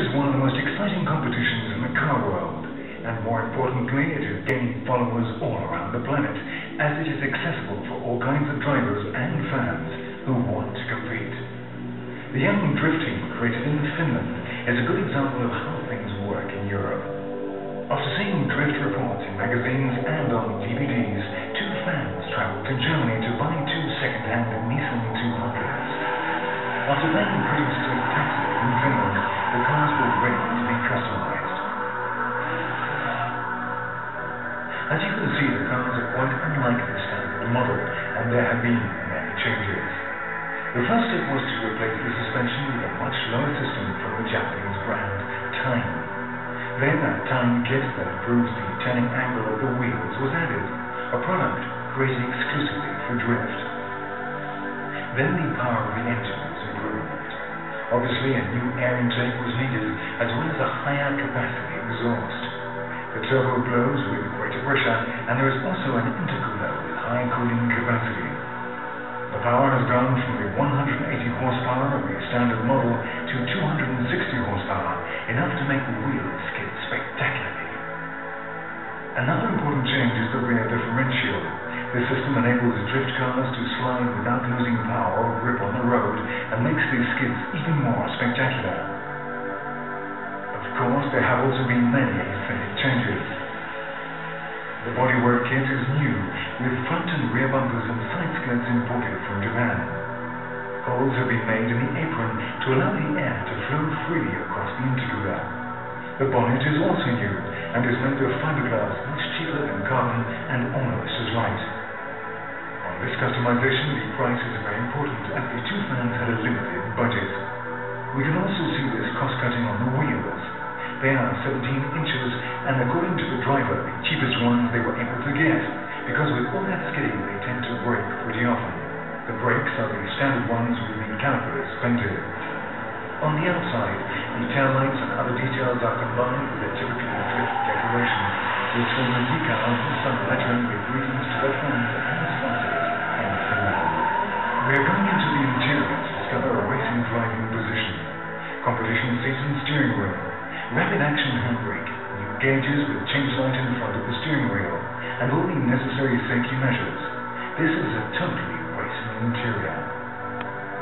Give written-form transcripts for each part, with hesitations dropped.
is one of the most exciting competitions in the car world, and more importantly, it is gaining followers all around the planet, as it is accessible for all kinds of drivers and fans who want to compete. The young drift team, created in Finland, is a good example of how things work in Europe. After seeing drift reports in magazines and on DVDs, two fans traveled to Germany to buy two second-hand Nissan 200s. After being produced spectacular in Finland, the cars were ready to be customized. As you can see, the cars are quite unlike the standard model, and there have been many changes. The first step was to replace the suspension with a much lower system from the Japanese brand Time. Then a Time kit that improves the turning angle of the wheels was added, a product created exclusively for drift. Then the power of the engine was improved. Obviously, a new air intake was needed, as well as a higher capacity exhaust. The turbo blows with greater pressure, and there is also an intercooler with high cooling capacity. The power has gone from the 180 horsepower of the standard model to 260 horsepower, enough to make the wheels skid spectacularly. Another important change is the rear differential. This system enables drift cars to slide without losing power or grip on the road, and makes these skids even more spectacular. Of course, there have also been many aesthetic changes. The bodywork kit is new, with front and rear bumpers and side skirts imported from Japan. Holes have been made in the apron to allow the air to flow freely across the intercooler. The bonnet is also new, and is made of fiberglass, much cheaper than carbon and almost as light. On this customization, the price is very important, as the two fans had a limited budget. We can also see this cost-cutting on the wheels. They are 17 inches, and according to the driver, the cheapest ones they were able to get, because with all that skidding they tend to break pretty often. The brakes are the standard ones with the calipers painted. On the outside, the taillights and other details are combined with a typical drift decoration, with some decals and some lettering with greetings to the fans and sponsors in Finland. We are going into the interior to discover a racing driving position, competition seats and steering wheel, rapid action handbrake, new gauges with change light in front of the steering wheel, and all the necessary safety measures. This is a totally racing interior.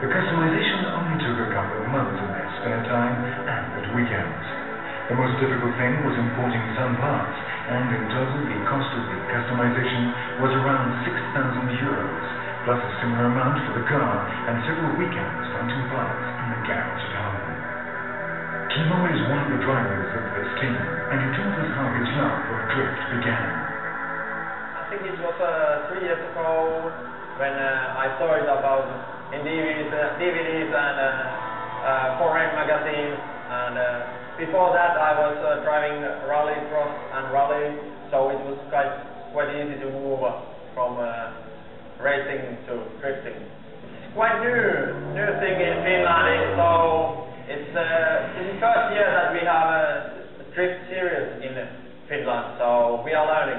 The customization only took a couple of months in their spare time and at weekends. The most difficult thing was importing some parts, and in total the cost of the customization was around €6,000, plus a similar amount for the car and several weekends finding parts in the garage at home. Timo is one of the drivers of this team, and he told us how his love of drift began. I think it was 3 years ago when I saw it about in DVDs and foreign magazines, and before that I was driving rally cross and rally, so it was quite easy to move from racing to drifting. It's quite new thing in Finland, so it's the first year that we have a drift series in Finland, so we are learning,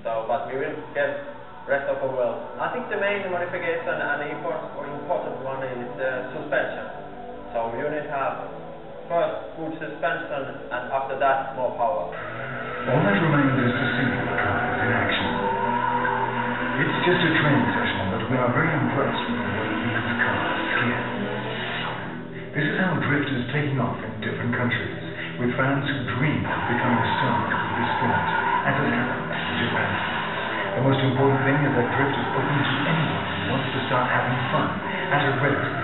but we will get rest of the world. I think the main modification and the important one is the suspension. So you need to have first good suspension, and after that more power. All that remains is to see the cars in action. It's just a training session, but we are very impressed with the way these cars skid. This is how drift is taking off in different countries, with fans who dream of becoming stars of this sport, as has happened in Japan. The most important thing is that drift is open to anyone who wants to start having fun at a relatively